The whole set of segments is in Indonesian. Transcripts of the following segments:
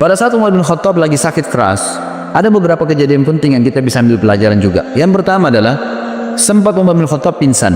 Pada saat Umar bin Khattab lagi sakit keras, ada beberapa kejadian penting yang kita bisa ambil pelajaran juga. Yang pertama adalah sempat Umar bin Khattab pingsan.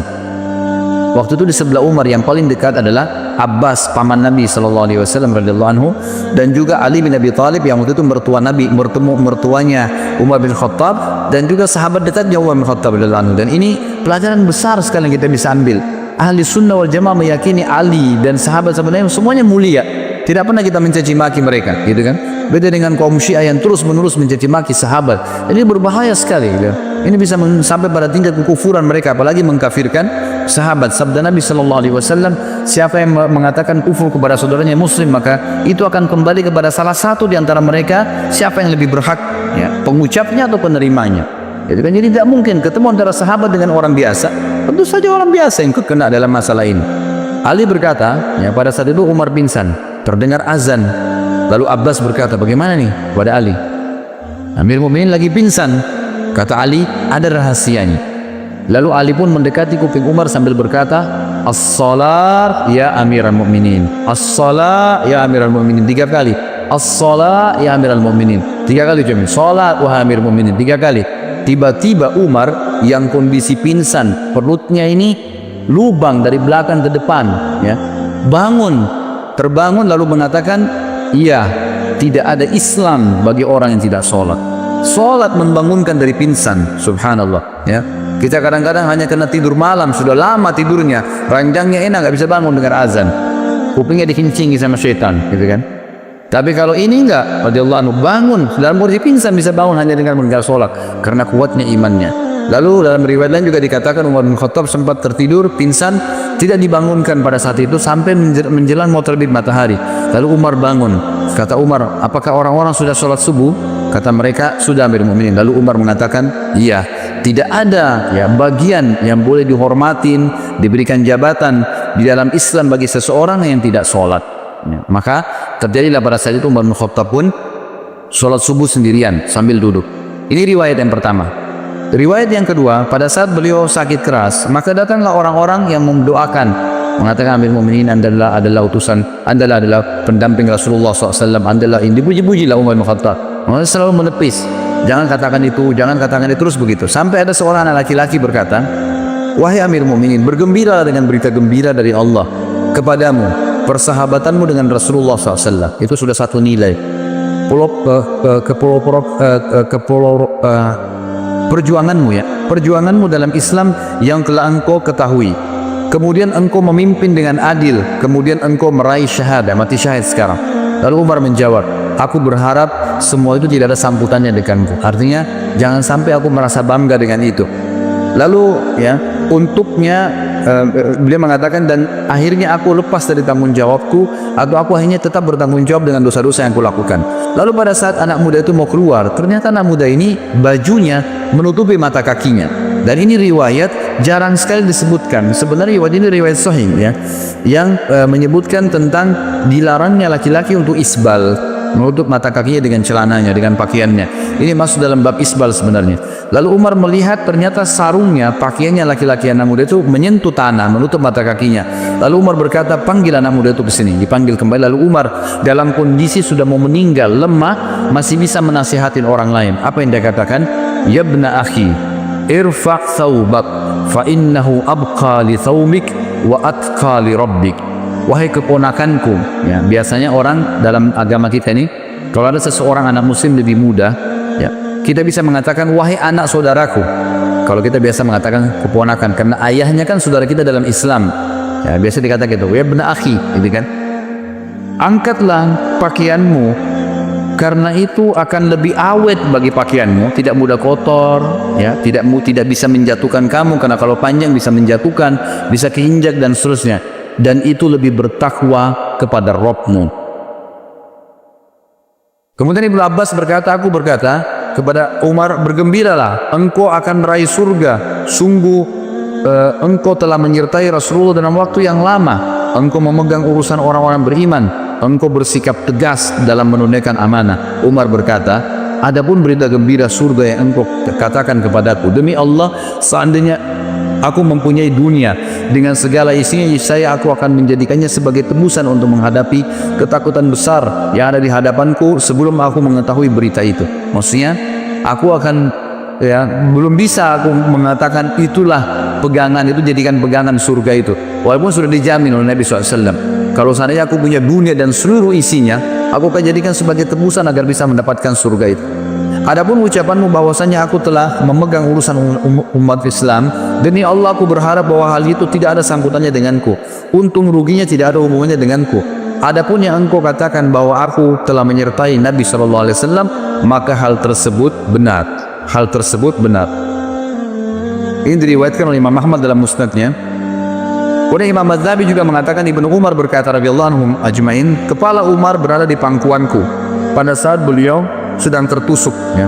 Waktu itu di sebelah Umar yang paling dekat adalah Abbas, paman Nabi SAW radhiyallahu anhu, dan juga Ali bin Abi Thalib yang waktu itu mertua Nabi, mertuanya Umar bin Khattab, dan juga sahabat dekatnya Umar bin Khattab radhiyallahu anhu. Dan ini pelajaran besar sekali yang kita bisa ambil. Ahli sunnah wal jamaah meyakini Ali dan sahabat-sahabat Nabi semuanya mulia. Tidak pernah kita mencaci maki mereka, gitu kan? Beda dengan kaum Syiah yang terus-menerus mencaci maki sahabat. Ini berbahaya sekali, gitu. Ini bisa sampai pada tingkat kekufuran mereka, apalagi mengkafirkan sahabat. Sabda Nabi SAW, siapa yang mengatakan kufur kepada saudaranya Muslim, maka itu akan kembali kepada salah satu di antara mereka, siapa yang lebih berhak, ya, pengucapnya atau penerimanya. Gitu kan? Jadi tidak mungkin ketemu antara sahabat dengan orang biasa. Tentu saja orang biasa yang kena dalam masalah ini. Ali berkata, ya, pada saat itu Umar pingsan, terdengar azan. Lalu Abbas berkata, bagaimana nih kepada Ali? Amir Mu'minin lagi pingsan. Kata Ali, ada rahasianya. Lalu Ali pun mendekati kuping Umar sambil berkata, As-salat ya Amiral Mu'minin, As-salat ya Amiral Mu'minin, 3 kali. As-salat ya Amiral Mu'minin, 3 kali cuma. Salat wahai Amir Mu'minin, 3 kali. Tiba-tiba Umar yang kondisi pingsan, perutnya ini lubang dari belakang ke depan, ya, terbangun lalu mengatakan, iya, tidak ada Islam bagi orang yang tidak sholat. Sholat membangunkan dari pingsan, subhanallah, ya. Kita kadang-kadang hanya kena tidur malam, sudah lama tidurnya, ranjangnya enak, nggak bisa bangun dengan azan, kupingnya dikincingi sama syaitan, gitu kan. Tapi kalau ini enggak, radhiyallahu anhu, bangun dalam kondisi pingsan, bisa bangun hanya dengan meninggal sholat, karena kuatnya imannya. Lalu dalam riwayat lain juga dikatakan Umar bin Khattab sempat tertidur, pingsan, tidak dibangunkan pada saat itu sampai menjelang mau terbit matahari. Lalu Umar bangun. Kata Umar, apakah orang-orang sudah sholat subuh? Kata mereka, sudah Amir Mu'minin. Lalu Umar mengatakan, iya, tidak ada, ya, bagian yang boleh dihormatin, diberikan jabatan di dalam Islam bagi seseorang yang tidak sholat. Ya, maka terjadilah pada saat itu Umar bin Khattab pun sholat subuh sendirian sambil duduk. Ini riwayat yang pertama. Riwayat yang kedua, pada saat beliau sakit keras, maka datanglah orang-orang yang mendoakan, mengatakan Amir Mu'minin adalah utusan, adalah pendamping Rasulullah SAW, adalah ini, dipuji-pujilah Umar bin Khattab. Mereka selalu menepis, jangan katakan itu, jangan katakan itu, terus begitu. Sampai ada seorang anak laki-laki berkata, wahai Amir Mu'minin, bergembira dengan berita gembira dari Allah kepadamu, persahabatanmu dengan Rasulullah SAW, itu sudah satu nilai. Perjuanganmu, ya, perjuanganmu dalam Islam yang telah engkau ketahui, kemudian engkau memimpin dengan adil, kemudian engkau meraih syahadah, mati syahid sekarang. Lalu Umar menjawab, aku berharap semua itu tidak ada sambutannya denganku. Artinya jangan sampai aku merasa bangga dengan itu. Lalu, ya, untuknya beliau mengatakan, dan akhirnya aku lepas dari tanggung jawabku, atau aku akhirnya tetap bertanggung jawab dengan dosa-dosa yang aku lakukan. Lalu pada saat anak muda itu mau keluar, ternyata anak muda ini bajunya menutupi mata kakinya. Dan ini riwayat jarang sekali disebutkan. Sebenarnya riwayat ini riwayat sahih, ya, yang menyebutkan tentang dilarangnya laki-laki untuk isbal, menutup mata kakinya dengan celananya, dengan pakaiannya. Ini masuk dalam bab isbal sebenarnya. Lalu Umar melihat ternyata sarungnya, pakaiannya laki-laki anak muda itu menyentuh tanah, menutup mata kakinya. Lalu Umar berkata, panggil anak muda itu ke sini. Dipanggil kembali. Lalu Umar dalam kondisi sudah mau meninggal, lemah, masih bisa menasihatin orang lain. Apa yang dia katakan? Ya ibna akhi, irfa' thawbak, fa innahu abqa li thawbik wa atqa li rabbik. Wahai keponakanku, ya, biasanya orang dalam agama kita ini, kalau ada seseorang anak muslim lebih muda, ya, kita bisa mengatakan wahai anak saudaraku. Kalau kita biasa mengatakan keponakan, karena ayahnya kan saudara kita dalam Islam, ya, biasa dikatakan itu, ya ibna akhi, gitu kan. Angkatlah pakaianmu, karena itu akan lebih awet bagi pakaianmu, tidak mudah kotor, ya, tidak bisa menjatuhkan kamu, karena kalau panjang bisa menjatuhkan, bisa keinjak dan seterusnya. Dan itu lebih bertakwa kepada Rabbmu. Kemudian Ibnu Abbas berkata, aku berkata kepada Umar, bergembiralah, engkau akan meraih surga. Sungguh engkau telah menyertai Rasulullah dalam waktu yang lama. Engkau memegang urusan orang-orang beriman. Engkau bersikap tegas dalam menunaikan amanah. Umar berkata, adapun berita gembira surga yang engkau katakan kepadaku, demi Allah, seandainya aku mempunyai dunia dengan segala isinya, aku akan menjadikannya sebagai tebusan untuk menghadapi ketakutan besar yang ada di hadapanku sebelum aku mengetahui berita itu. Maksudnya aku akan, ya, belum bisa aku mengatakan itulah pegangan itu, jadikan pegangan surga itu, walaupun sudah dijamin oleh Nabi SAW. Kalau seandainya aku punya dunia dan seluruh isinya, aku akan jadikan sebagai tebusan agar bisa mendapatkan surga itu. Adapun ucapanmu bahwasanya aku telah memegang urusan umat Islam, demi Allah aku berharap bahwa hal itu tidak ada sangkutannya denganku, untung ruginya tidak ada hubungannya denganku. Adapun yang engkau katakan bahwa aku telah menyertai Nabi SAW, maka hal tersebut benar. Hal tersebut benar. Ini diriwayatkan oleh Imam Ahmad dalam musnadnya. Kemudian Imam Az-Zahabi juga mengatakan, Ibnu Umar berkata radhiyallahu anhum ajmain, kepala Umar berada di pangkuanku pada saat beliau sedang tertusuk, ya.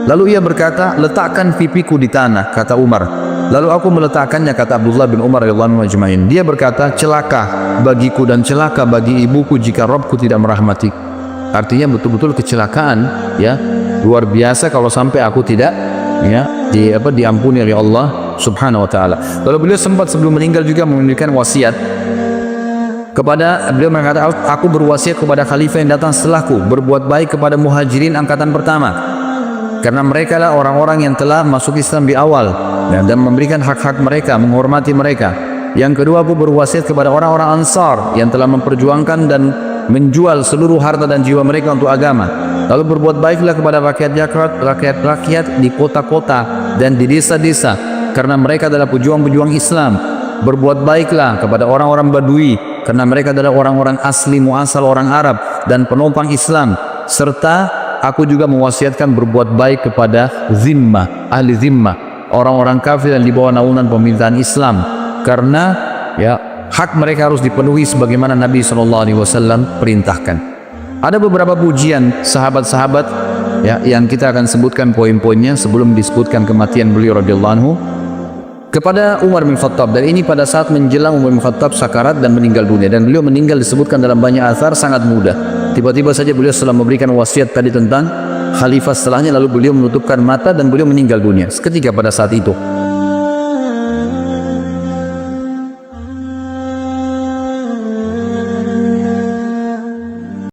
Lalu ia berkata, letakkan pipiku di tanah, kata Umar. Lalu aku meletakkannya, kata Abdullah bin Umar radhiyallahu anhu ajmain. Dia berkata, celaka bagiku dan celaka bagi ibuku jika Rabbku tidak merahmati. Artinya betul-betul kecelakaan, ya, luar biasa kalau sampai aku tidak, ya, diampuni oleh Allah Subhanahu wa taala. Lalu beliau sempat sebelum meninggal juga memberikan wasiat kepada, beliau mengatakan, aku berwasiat kepada khalifah yang datang setelahku, berbuat baik kepada muhajirin angkatan pertama, karena mereka lah orang-orang yang telah masuk Islam di awal, dan memberikan hak-hak mereka, menghormati mereka. Yang kedua, aku berwasiat kepada orang-orang Ansar yang telah memperjuangkan dan menjual seluruh harta dan jiwa mereka untuk agama. Lalu berbuat baiklah kepada rakyat di kota-kota dan di desa-desa, karena mereka adalah pejuang-pejuang Islam. Berbuat baiklah kepada orang-orang Badui, karena mereka adalah orang-orang asli muasal orang Arab dan penopang Islam. Serta aku juga mewasiatkan berbuat baik kepada zimmah, ahli zimmah, orang-orang kafir yang di bawah naungan pemerintahan Islam, karena, ya, hak mereka harus dipenuhi sebagaimana Nabi SAW perintahkan. Ada beberapa pujian sahabat-sahabat, ya, yang kita akan sebutkan poin-poinnya sebelum disebutkan kematian beliau radhiyallahu anhu kepada Umar bin Khattab, dan ini pada saat menjelang Umar bin Khattab sakarat dan meninggal dunia, dan beliau meninggal disebutkan dalam banyak athar sangat muda. Tiba-tiba saja beliau setelah memberikan wasiat tadi tentang khalifah setelahnya, lalu beliau menutupkan mata dan beliau meninggal dunia seketika pada saat itu.